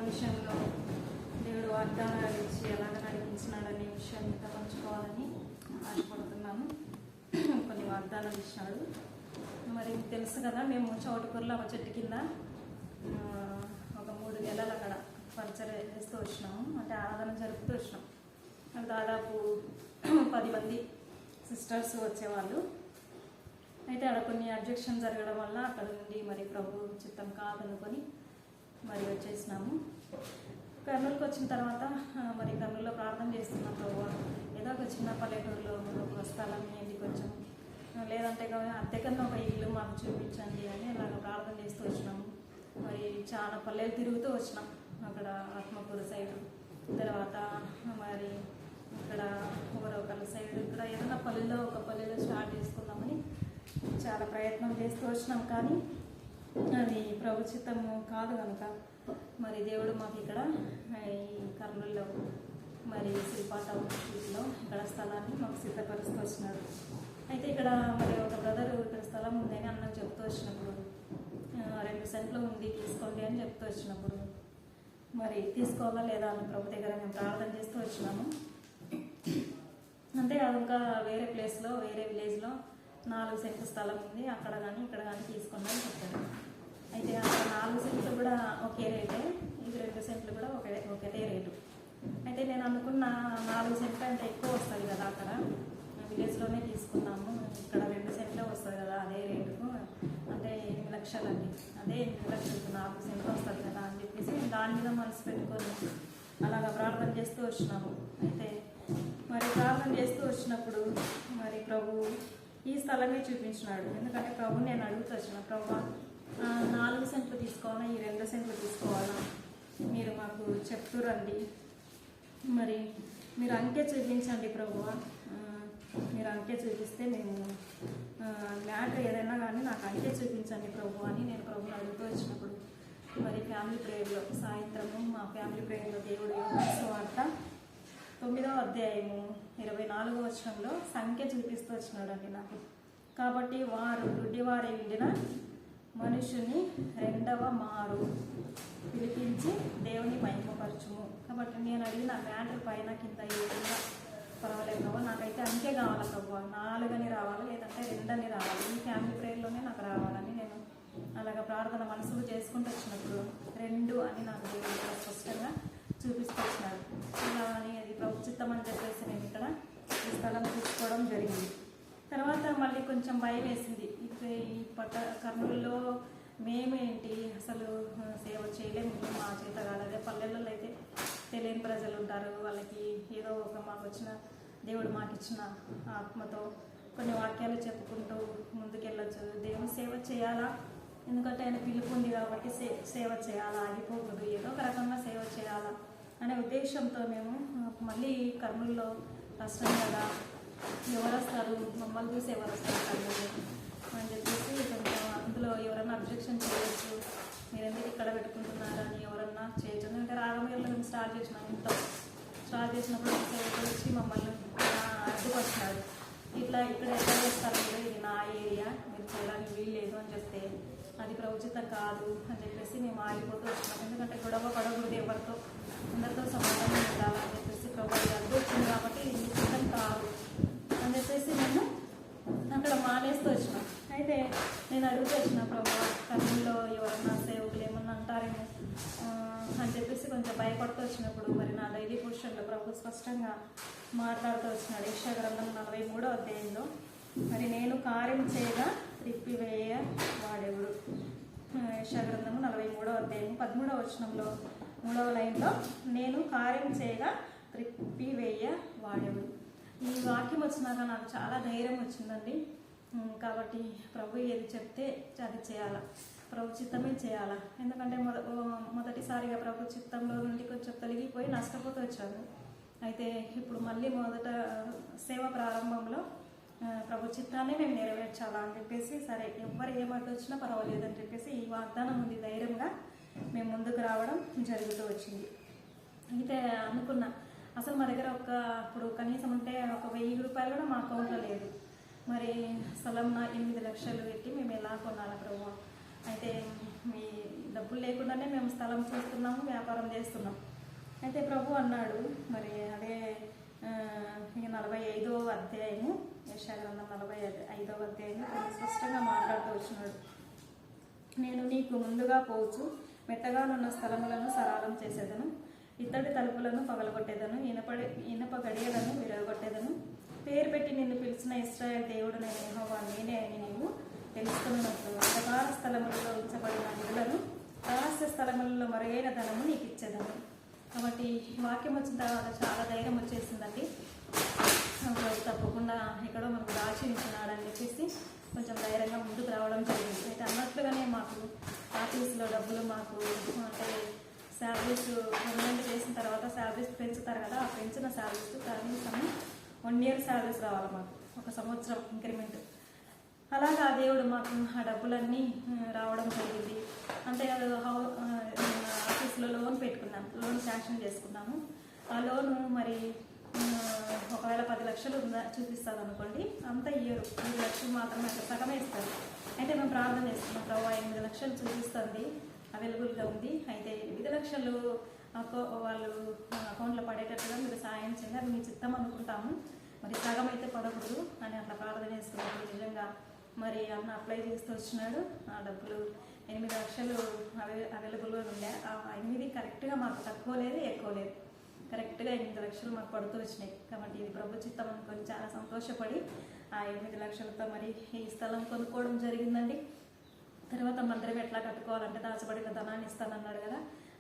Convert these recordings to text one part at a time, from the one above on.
విషయంలో దేవుడు వాగ్దానాలు ఇచ్చి ఎలాగ నడిపించినాడనే విషయాన్ని పంచుకోవాలని ఆశపడుతున్నాను. కొన్ని వాగ్దానాలు ఇచ్చినాడు. మరి తెలుసు కదా, మేము చౌటుకూరులో ఒక చెట్టు కింద ఒక 3 నెలలు అక్కడ పరిచయం చేస్తూ వచ్చినాము. అంటే ఆరాధన జరుపుతూ వచ్చినాం. దాదాపు 10 మంది సిస్టర్స్ వచ్చేవాళ్ళు. అయితే అక్కడ కొన్ని అబ్జెక్షన్ జరగడం వల్ల అక్కడ నుండి మరి ప్రభు చిత్తం కాదనుకొని మరి వచ్చేసినాము. కర్నూలుకి వచ్చిన తర్వాత మరి కర్నూలులో ప్రార్థన చేస్తున్నాం. ప్రభు ఏదో ఒక చిన్న పల్లెటూరులో ఒక స్థలం ఏంటి కొంచెం, లేదంటే అద్దెకన్నా ఒక ఇల్లు మాకు చూపించండి అని అలాగ ప్రార్థన చేస్తూ వచ్చినాము. మరి చాలా పల్లెలు తిరుగుతూ వచ్చినాం. అక్కడ ఆత్మకూరు సైడు, తర్వాత మరి ఇక్కడ ఒకరొకరి సైడ్, ఇక్కడ ఏదైనా పల్లెలో ఒక పల్లెలో స్టార్ట్ చేసుకుందామని చాలా ప్రయత్నం చేస్తూ వచ్చినాం. కానీ అది ప్రభు చిత్తము కాదు కనుక మరి దేవుడు మాకు ఇక్కడ ఈ కర్నూలులో మరి శిల్పాటం వీటిలో ఇక్కడ స్థలాన్ని మాకు సిద్ధపరుస్తూ వచ్చినాడు. అయితే ఇక్కడ మరి ఒక బ్రదరు ఇక్కడ స్థలం ఉందని అన్నకు చెప్తూ వచ్చినప్పుడు 2 సెంట్లు ఉంది తీసుకోండి అని చెప్తూ వచ్చినప్పుడు మరి తీసుకోవాలా లేదా అని ప్రభు దగ్గర మేము ప్రార్థన చేస్తూ వచ్చినాము. అంటే అది ఇంకా వేరే ప్లేస్లో వేరే విలేజ్లో 4 సెంట్లు స్థలం ఉంది, అక్కడ కానీ ఇక్కడ కానీ తీసుకోండి అని చెప్పారు. అయితే అక్కడ 4 సెంట్లు కూడా ఒకే రేటే, ఇది 2 సెంట్లు కూడా ఒకటే రేటు. అయితే నేను అనుకున్న 4 సెంట్లు అంటే ఎక్కువ వస్తుంది కదా, అక్కడ విలేజ్లోనే తీసుకున్నాము, ఇక్కడ 2 సెంట్లే వస్తుంది కదా అదే రేటుకు, అంటే 8 లక్షలండి, అదే 8 లక్షలకు 4 సెంట్లు వస్తుంది కదా అని చెప్పేసి దాని మీద మనసు పెట్టుకొని అలాగా ప్రార్థన చేస్తూ వచ్చినాము. అయితే మరి ప్రార్థన చేస్తూ వచ్చినప్పుడు మరి ప్రభు ఈ స్థలమే చూపించినాడు. ఎందుకంటే ప్రభు నేను అడుగుతూ వచ్చిన, ప్రభు 4 సెంట్లు తీసుకోవాలా, ఈ 2 సెంట్లు తీసుకోవాలా, మీరు మాకు చెప్తురండి, మరి మీరు అంకె చూపించండి ప్రభు, మీరు అంకె చూపిస్తే మేము మ్యాటర్ ఏదైనా కానీ నాకు అంకె చూపించండి ప్రభు అని నేను ప్రభుని అడుగుతూ వచ్చినప్పుడు మరి ఫ్యామిలీ ప్రేయర్లో సాయంత్రము మా ఫ్యామిలీ ప్రేయర్లో దేవుడు వార్త 9వ అధ్యాయము 24వ వచనంలో సంఖ్య చూపిస్తూ వచ్చినాడు అండి నాకు. కాబట్టి వారు గుడ్డివారి ఉండిన మనుషుని 2వ మారు పిలిపించి దేవుని మహిమపరచుము. కాబట్టి నేను అడిగిన మ్యాటర్ పైన కింద ఏదైనా పర్వాలేదు ప్రభు, నాకైతే అంకే కావాలి ప్రభు, 4 అని రావాలి లేదంటే 2 అని రావాలి, ఈ ఫ్యామిలీ ప్రేయర్లోనే నాకు రావాలని నేను అలాగ ప్రార్థన మనసులో చేసుకుంటూ వచ్చినప్పుడు 2 అని నాకు దేవుడు స్పష్టంగా చూపిస్తూ వచ్చినాడు. ఇలా అని అది ప్రభు చిత్తం అని చెప్పేసి నేను ఇక్కడ ఈ స్థలం తీసుకోవడం జరిగింది. తర్వాత మళ్ళీ కొంచెం భయం వేసింది. ఈ కర్నూలులో మేమేంటి అసలు సేవ చేయలేము, మా చేత కాదు. అదే పల్లెల్లో అయితే తెలియని ప్రజలు ఉంటారు, వాళ్ళకి ఏదో ఒక మాకు వచ్చిన దేవుడు మాకు ఇచ్చిన ఆత్మతో కొన్ని వాక్యాలు చెప్పుకుంటూ ముందుకెళ్ళచ్చు. దేవుని సేవ చేయాలా, ఎందుకంటే ఆయన పిలుపు ఉంది కాబట్టి సేవ చేయాలా, ఆగిపోకూడదు, ఏదో ఒక రకంగా సేవ చేయాలా అనే ఉద్దేశంతో మేము మళ్ళీ కర్నూలులో కష్టం కదా, ఎవరు వస్తారు మమ్మల్ని చూసి ఎవరు వస్తారు కర్నూలు అని చెప్పేసి కొంచెం అందులో ఎవరన్నా అబ్జెక్షన్ చేయొచ్చు, మీరు ఎందుకు ఇక్కడ పెట్టుకుంటున్నారని ఎవరన్నా చేయొచ్చు. ఎందుకంటే రాగమేళలో మేము స్టార్ట్ చేసినాం, ఇంట్లో స్టార్ట్ చేసినప్పుడు వచ్చి మమ్మల్ని అడ్డుకొచ్చినాడు. ఇట్లా ఇక్కడ ఎక్కడ చేస్తారు మీరు, ఇది నా ఏరియా, మీరు చేయడానికి వీలు లేదు అని చెప్తే అది ప్రభుచితం కాదు అని చెప్పేసి మేము ఆగిపోతూ వచ్చినాం. ఎందుకంటే గొడవ పడకూడదు, ఎవరితో అందరితో సమాధానం ఉండాలని చెప్పేసి ప్రభు అడ్డు వచ్చింది కాబట్టి ఇది చిత్తం కాదు అని చెప్పేసి నేను అక్కడ మానేస్తూ వచ్చినాం. అయితే నేను అడుగుతూ వచ్చిన ప్రభు కర్నూలులో ఎవరన్నా సేవకులు ఏమన్నా అంటారేమో అని చెప్పేసి కొంచెం భయపడుతూ వచ్చినప్పుడు మరి నా డైలీ పొజిషన్లో ప్రభు స్పష్టంగా మాట్లాడుతూ వచ్చినాడు. యెషయా గ్రంథం 43వ అధ్యాయంలో మరి నేను కార్యం చేయగా త్రిప్పివేయ వాడెవడు. యెషయా గ్రంథము 43వ అధ్యాయం 13వ వచనంలో 3వ లైన్లో నేను కార్యం చేయగా త్రిప్పివేయ వాడెవడు. ఈ వాక్యం వచ్చినాక నాకు చాలా ధైర్యం వచ్చిందండి. కాబట్టి ప్రభు ఏది చెప్తే అది చేయాలా, ప్రభు చిత్తమే చేయాలా. ఎందుకంటే మొదటిసారిగా ప్రభు చిత్తంలో నుండి కొంచెం తొలగిపోయి నష్టపోతూ వచ్చాను. అయితే ఇప్పుడు మళ్ళీ మొదట సేవ ప్రారంభంలో ప్రభు చిత్తాన్ని మేము నెరవేర్చాలా అని చెప్పేసి సరే ఎవరు ఏమంటూ వచ్చినా పర్వాలేదు అని చెప్పేసి ఈ వాగ్దానం ఉంది, ధైర్యంగా మేము ముందుకు రావడం జరుగుతూ వచ్చింది. అయితే అనుకున్నా అసలు మా దగ్గర ఇప్పుడు కనీసం ఉంటే ఒక 1000 రూపాయలు కూడా మా అకౌంట్లో లేదు. మరి స్థలం 8 లక్షలు పెట్టి మేము ఎలా కొనాలి ప్రభు. అయితే మీ డబ్బులు లేకుండానే మేము స్థలం చూస్తున్నాము, వ్యాపారం చేస్తున్నాం. అయితే ప్రభు అన్నాడు, మరి అదే 45వ అధ్యాయము, యెషయా గ్రంథం 45వ అధ్యాయము స్పష్టంగా మాట్లాడుతూ వచ్చినాడు. నేను నీకు ముందుగా పోవచ్చు, మెట్టగానున్న స్థలములను సరళం చేసేదను, ఇత్తడి తలుపులను పగలగొట్టేదను, ఇనప గడియలను విరగొట్టేదను. పేరు పెట్టి నిన్ను పిలిచిన ఇశ్రాయేలు దేవుడు నేను యెహోవా నేనే అని నీవు తెలుసుకున్నట్లు అంధకార స్థలములలో ఉంచబడిన నిధులను, రహస్య స్థలములలో మరుగైన ధనము నీకు ఇచ్చేదను. కాబట్టి వాక్యం వచ్చిన తర్వాత చాలా ధైర్యం వచ్చేసిందండి. తప్పకుండా ఎక్కడో మనకు దాచి ఉంచున్నాడని చెప్పేసి కొంచెం ధైర్యంగా ముందుకు రావడం జరిగింది. అయితే అన్నట్లుగానే మాకు ఆఫీస్లో డబ్బులు మాకు అంటే శాలరీస్ పర్మనెంట్ చేసిన తర్వాత శాలరీస్ పెంచుతారు కదా, ఆ పెంచిన శాలరీస్ కనీసం 1 year శాలరీస్ రావాలి మాకు, 1 సంవత్సరం ఇంక్రిమెంట్. అలాగా దేవుడు మాకు ఆ డబ్బులన్నీ రావడం జరిగింది. అంటే ఆఫీస్లో లోన్ పెట్టుకున్నాం, లోన్ శాంక్షన్ చేసుకున్నాము. ఆ లోను మరి ఒకవేళ 10 లక్షలు చూపిస్తుంది అనుకోండి, అంత ఇయ్యరు, 5 లక్షలు మాత్రమే అక్కడ సగమే ఇస్తారు. అయితే మేము ప్రార్థన చేస్తున్నాం, ప్రభు 8 లక్షలు చూపిస్తుంది, అవైలబుల్గా ఉంది, అయితే 8 లక్షలు వాళ్ళు అకౌంట్లో పడేటట్టుగా మీరు సాయం చేయండి, అది మీ చిత్తం అనుకుంటాము, మరి సగం అయితే పడకూడదు అని అట్లా ప్రార్థన చేస్తున్నాము. నిజంగా మరి అన్న అప్లై చేస్తూ వచ్చినాడు. ఆ డబ్బులు 8 లక్షలు అవైలబుల్గా ఉండే. ఆ 8 కరెక్ట్గా మాకు తక్కువ లేదు, ఎక్కువ లేదు, కరెక్ట్గా 8 లక్షలు మాకు పడుతూ వచ్చినాయి. కాబట్టి ఇది ప్రభు చిత్తం అనుకొని చాలా సంతోషపడి ఆ 8 లక్షలతో మరి ఈ స్థలం కొనుక్కోవడం జరిగిందండి. తర్వాత మందిరం ఎట్లా కట్టుకోవాలంటే దాచబడిన ధనాన్ని ఇస్తానన్నాడు కదా,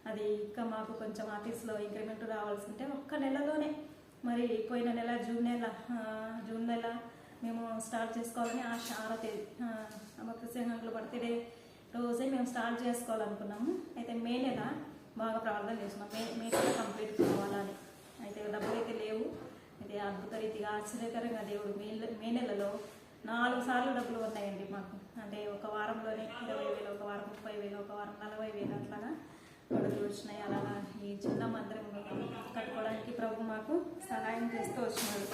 అది ఇంకా మాకు కొంచెం ఆఫీస్లో ఇంక్రిమెంట్ రావాల్సి ఉంటే 1 నెలలోనే, మరి పోయిన నెల జూన్ నెల మేము స్టార్ట్ చేసుకోవాలని 6వ తేదీ అమృతసింహంలో బర్త్డే రోజే మేము స్టార్ట్ చేసుకోవాలనుకున్నాము. అయితే మే నెల బాగా ప్రార్థన చేస్తున్నాం, మే నెల కంప్లీట్ కావాలని. అయితే డబ్బులు అయితే లేవు. అయితే అద్భుత రీతిగా ఆశ్చర్యకరంగా దేవుడు మే నెలలో 4 సార్లు డబ్బులు ఉన్నాయండి మాకు. అంటే ఒక వారంలోనే 20,000, ఒక వారం 30,000, ఒక వారం 40,000 అట్లాగా డబ్బులు వచ్చినాయి. అలాగా ఈ చిన్న మందిరం కట్టుకోవడానికి ప్రభు మాకు సహాయం చేస్తూ వచ్చినాడు.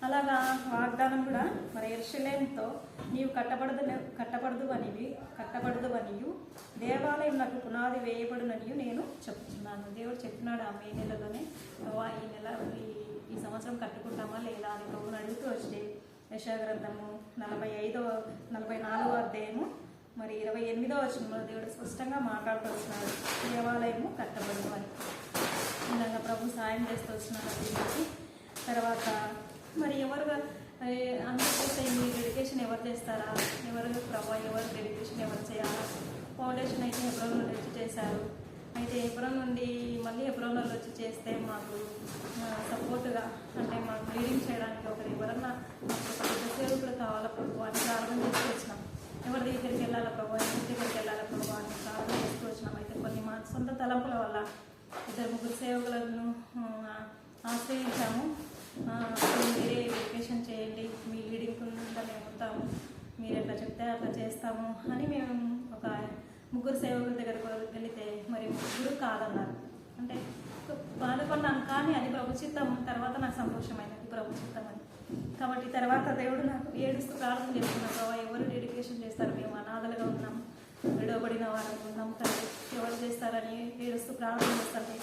అలాగా వాగ్దానం కూడా మరి యెరూషలేముతో నీవు కట్టబడదు అనియు దేవాలయం నాకు పునాది వేయబడుననియు నేను చెప్తున్నాను. దేవుడు చెప్పినాడు ఆ మే నెలలోనే, ఈ నెల ఈ సంవత్సరం కట్టుకుంటామా లేదా అని ప్రభుని అడుగుతూ వచ్చి యెషయా గ్రంథము 44వ అధ్యాయము మరి 28వ వచనంలో దేవుడు స్పష్టంగా మాట్లాడుతూ వచ్చినాడు, దేవాలయము కట్టబడదు అని. విధంగా ప్రభు సాయం చేస్తూ వచ్చినాడు దీనికి. తర్వాత మరి ఎవరు అందరికీ మీ డెడికేషన్ ఎవరు చేస్తారా, ఎవరు డెడికేషన్ ఎవరు చేయాలా? ఫౌండేషన్ అయితే హెబ్రోన్ నుండి వచ్చి చేశారు. అయితే హెబ్రోన్ నుండి మళ్ళీ హెబ్రోన్లో వచ్చి చేస్తే మాకు సపోర్ట్గా అంటే మాకు లీడింగ్ చేయడానికి ఒకరు ఎవరన్నా మాకు పెద్ద సేవకులు కావాలా ప్రభు అని ప్రార్థన చేస్తూ వచ్చినాం. ఎవరి దగ్గరికి వెళ్ళాలా ప్రభు, ఎవరి దగ్గరికి వెళ్ళాలా ప్రభు అని ప్రార్థన చేస్తూ వచ్చినాం. అయితే కొన్ని మా సొంత తలంపుల వల్ల 2-3 సేవకులను ఆశ్రయించాము. మీరే డెడికేషన్ చేయండి, మీ లీడింగ్ కింద మేము ఉంటాము, మీరు ఎట్లా చెప్తే అట్లా చేస్తాము అని మేము ఒక 3 సేవకుల దగ్గరకు వెళితే మరి 3 కాదన్నారు. అంటే బాధపడినాను, కానీ అది ప్రభు చిత్తం. తర్వాత నాకు సంతోషమైనది ప్రభు చిత్తం అని. కాబట్టి తర్వాత దేవుడు నాకు ఏడుస్తూ ప్రార్థన చేస్తున్నారు, ప్రభావ ఎవరు డెడికేషన్ చేస్తారు, మేము అనాథలుగా ఉన్నాం, విడవబడిన వారు ఉన్నాం, తండ్రి ఎవరు చేస్తారని ఏడుస్తూ ప్రార్థన చేస్తాను.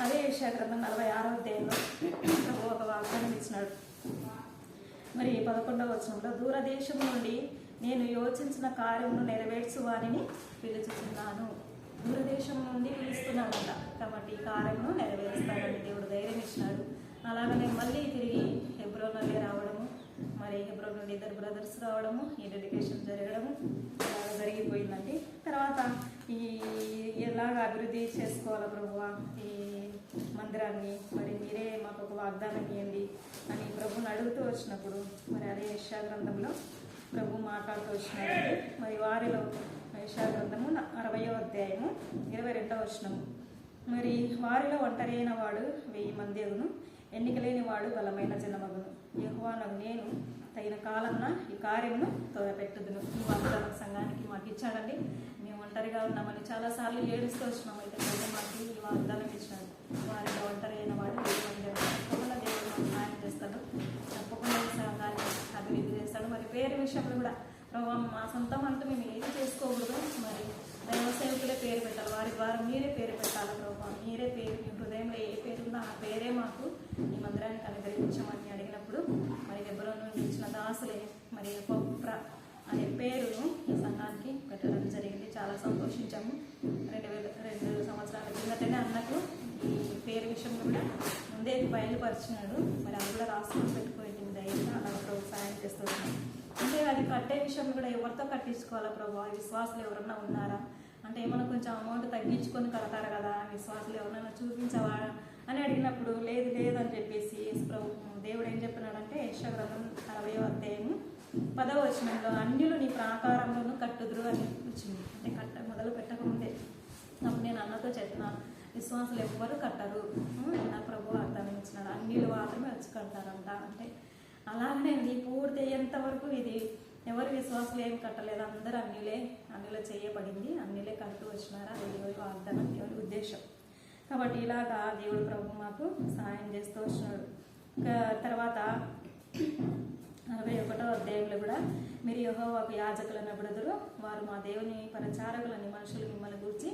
అదే యెషయా గ్రంథం 46వ అధ్యాయంలో ప్రభు ఒక వాగ్దానం ఇచ్చినాడు. మరి 11వ వచనంలో దూరదేశం నుండి నేను యోచించిన కార్యమును నెరవేర్చు వారిని పిలుచుతున్నాను. దూరదేశం నుండి పిలుస్తున్నాడంట, కాబట్టి ఈ కార్యమును నెరవేరుస్తాడని దేవుడు ధైర్యం ఇచ్చినాడు. అలాగనే మళ్ళీ తిరిగి హెబ్రోన్లోనే రావడము, మరి హెబ్రోన్ నుండి 2 బ్రదర్స్ రావడము, ఈ డెడికేషన్ జరగడము అలాగ జరిగిపోయిందండి. తర్వాత ఈ ఎలాగ అభివృద్ధి చేసుకోవాలా ప్రభువా ఈ మందిరాన్ని, మరి మీరే మాకు ఒక వాగ్దానం ఇవ్వండి అని ప్రభుని అడుగుతూ వచ్చినప్పుడు మరి అదే యెషయా గ్రంథంలో ప్రభు మాట్లాడుతూ వచ్చినారండి. మరి వారిలో యెషయా గ్రంథము 60వ అధ్యాయము 22వ వచనము, మరి వారిలో ఒంటరైన వాడు 1000 మంది అగును, ఎన్నిక లేని వాడు బలమైన జనమగును, యెహోవానగు నేను తగిన కాలంన ఈ కార్యమును తోడపెట్టుదును. ఈ వాగ్దానం సంఘానికి మాకు ఇచ్చాడండి. మేము ఒంటరిగా ఉన్నామని చాలాసార్లు ఏడుస్తూ వచ్చినాం. అయితే ప్రభు మాకు ఈ వాగ్దానం ఇచ్చినాడు, వారిలో ఒంటరి అయిన వాడు 1000 మంది తప్పకుండా దేవుడు మాకు సహాయం చేస్తాడు, తప్పకుండా ఈ సంఘాన్ని అభివృద్ధి చేస్తాడు. మరి వేరే విషయంలో కూడా ప్రభు మా సొంతం అంటూ మేము ఏది చేసుకోకూడదు, మరి దైవ సేవ మీరే పేరు పెట్టాలి ప్రభావ, మీరే పేరు, మీ హృదయంలో ఏ పేరు ఉందో ఆ పేరే మాకు ఈ మందిరానికి అనుగ్రహించమని అడిగినప్పుడు మరి హెబ్రోను నుండి ఇచ్చిన దాసులే మరి గొప్ప అనే పేరును ఈ సంఘానికి పెట్టడం జరిగింది. చాలా సంతోషించాము. 2 సంవత్సరాల కిందటనే అన్నకు ఈ పేరు విషయంలో కూడా ముందే బయలుపరిచినాడు. మరి అది కూడా రాసుకొని పెట్టుకోండి ధైర్యంగా, అలా ప్రభు సాయం చేస్తున్నాం. అంటే అది కట్టే విషయం కూడా ఎవరితో కట్టించుకోవాలా ప్రభు? విశ్వాసులు ఎవరన్నా ఉన్నారా అంటే ఏమన్నా కొంచెం అమౌంట్ తగ్గించుకొని కడతారు కదా, విశ్వాసులు ఎవరన్నా చూపించవా అని అడిగినప్పుడు లేదు లేదు అని చెప్పేసి ప్రభు దేవుడు ఏం చెప్పినాడంటే యెషయా గ్రంథం 60వ అధ్యాయము 10వ వచనంలో అన్యులు నీ ప్రాకారంలోనూ కట్టుదురు అని వచ్చింది. అంటే మొదలు పెట్టకముందే అప్పుడు నేను అన్నతో చెప్పిన విశ్వాసులు ఎవ్వరు కట్టరు, నా ప్రభు అర్థం ఇచ్చినాడు, అన్యులు మాత్రమే వచ్చి కడతారంట. అంటే అలాగనే నీ పూర్తి అయ్యేంత వరకు ఇది ఎవరు విశ్వాసులు ఏం కట్టలేదు, అందరూ అన్యులే చేయబడింది, అన్యులే కడుతూ వచ్చినారా. అది దేవుడి వాగ్దానం, దేవుడి ఉద్దేశం. కాబట్టి ఇలాగా దేవుడు ప్రభు మాకు సహాయం చేస్తూ వచ్చినాడు. తర్వాత 61వ అధ్యాయంలో కూడా మీరు యెహోవాకు యాజకులను అడుగుదురు, వారు మా దేవుని పరిచారకులని మనుషులు మిమ్మల్ని గురించి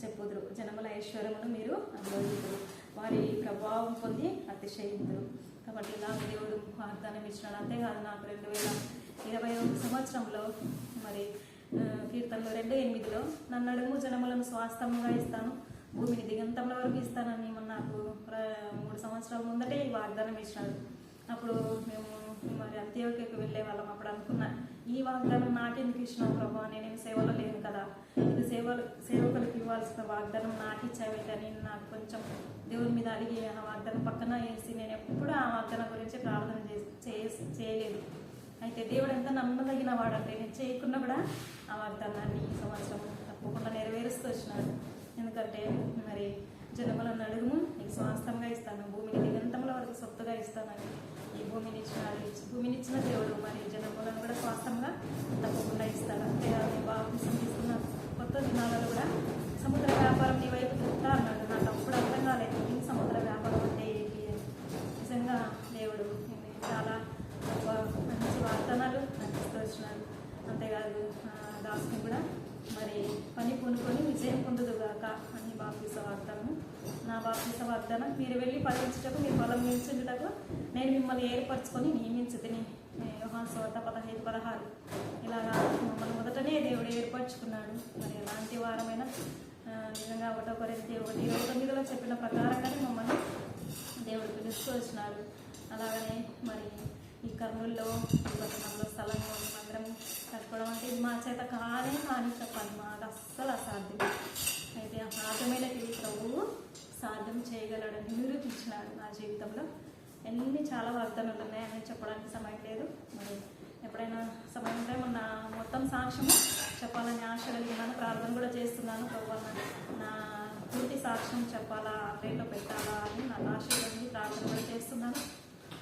చెప్పుదురు, జనముల ఐశ్వర్యమును మీరు అనుభవించుదురు, వారి ప్రభావం పొంది అతిశయిందురు. కాబట్టి ఇలా దేవుడు వాగ్దానం ఇచ్చినాడు. అంతేకాదు నాకు 2021 సంవత్సరంలో మరి కీర్తనలో 2:8 నన్ను అడుగు జనములను స్వాస్థ్యంగా ఇస్తాను, భూమిని దిగంతంలో వరకు ఇస్తానని నాకు 3 సంవత్సరాల ముందటే ఈ వాగ్దానం ఇచ్చినాడు. అప్పుడు మేము మరి అంత్యోక్యకు వెళ్ళే వాళ్ళం. అప్పుడు అనుకున్నా ఈ వాగ్దానం నాకెందుకు ఇచ్చినావు ప్రభు, నేనేమి సేవలో లేను కదా, ఇది సేవకులకు ఇవ్వాల్సిన వాగ్దానం నాకు ఇచ్చావేంటని నాకు కొంచెం దేవుని మీద అడిగి ఆ వాగ్దానం పక్కన వేసి నేను ఎప్పుడు ఆ వాగ్దానం గురించి ప్రార్థన చేయలేదు. అయితే దేవుడు ఎంత నమ్మదగిన వాడంటే నేను చేయకుండా కూడా ఆ వాగ్దానాన్ని ఈ సంవత్సరం తప్పకుండా నెరవేరుస్తూ వచ్చినాడు. ఎందుకంటే మరి జనములను అడుగుము నీకు స్వాస్థంగా ఇస్తాను, భూమిని దిగంతంలో వరకు సొత్తుగా ఇస్తానని ఈ భూమినిచ్చిన దేవుడు మరి జనములను కూడా స్వాస్థంగా తప్పకుండా ఇస్తాడు. అంతేకాదు బాప్తిసం తీసుకున్న కొత్త దినాలలో కూడా సముద్ర వ్యాపారం నీ వైపు తిరుగుతా అన్నాడు. నాకు అప్పుడు అర్థం కాలేదు ఈ సముద్ర వ్యాపారం అంటే ఏంటి. నిజంగా దేవుడు చాలా మంచి వాగ్దానాలు నటిస్తూ వచ్చినాడు. అంతేకాదు దాసుని కూడా మరి పని కొనుక్కొని విజయం పొందుదుగాక అని బాప్తిస వాగ్దానం. నా బాప్తిస వాగ్దానం మీరు వెళ్ళి ఫలించుటకు మీ పొలం నిలిచిందుటకు నేను మిమ్మల్ని ఏర్పరచుకొని నియమించుతిని. యోహాను సువార్త 15:16 ఇలాగా మమ్మల్ని మొదటనే దేవుడు ఏర్పరచుకున్నాడు. మరి ఎలాంటి వారమైన నిజంగా 1 కొరింథీ 1:29 చెప్పిన ప్రకారంగానే మమ్మల్ని దేవుడు పిలుస్తూ వచ్చినాడు. అలాగనే మరి ఈ కర్నూలులో పట్టణంలో స్థలం మందిరం కట్టుకోవడం అంటే ఇది మా చేత కానీ చెప్పాలి, మాకు అస్సలు అసాధ్యం. అయితే ఆటోమేటిక్ ప్రభువు సాధ్యం చేయగలడని నిరూపించినాడు. నా జీవితంలో చాలా వాగ్దానాలు ఉన్నాయని చెప్పడానికి సమయం లేదు. మరి ఎప్పుడైనా సమయం ఉంటే మొత్తం సాక్ష్యము చెప్పాలని ఆశ కలిగినాను, ప్రార్థన కూడా చేస్తున్నాను. ప్రభు నా పూర్తి సాక్ష్యం చెప్పాలా, ట్రైన్లో పెట్టాలా అని నా ఆశ కలిగి ప్రార్థన కూడా చేస్తున్నాను.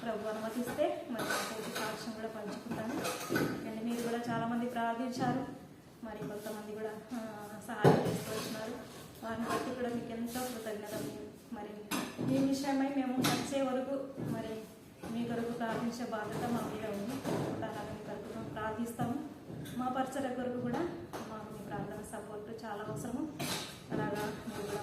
ప్రభు అనుమతిస్తే మరి నా పూర్తి సాక్ష్యం కూడా పంచుకుంటాను. అండ్ మీరు కూడా చాలామంది ప్రార్థించారు, మరి కొంతమంది కూడా సహాయం చేస్తూ వచ్చినారు. వారిని బట్టి కూడా మీకు ఎంతో కృతజ్ఞతలు. మరి ఈ విషయమై మేము వచ్చే వరకు మరి మీ కొరకు ప్రార్థించే బాధ్యత మా మీద ఉంది. అలాగే మీ కొరకు ప్రార్థిస్తాము. మా పరిచయ కొరకు కూడా మాకు మీ ప్రార్థన సపోర్ట్ చాలా అవసరము. అలాగా మీరు కూడా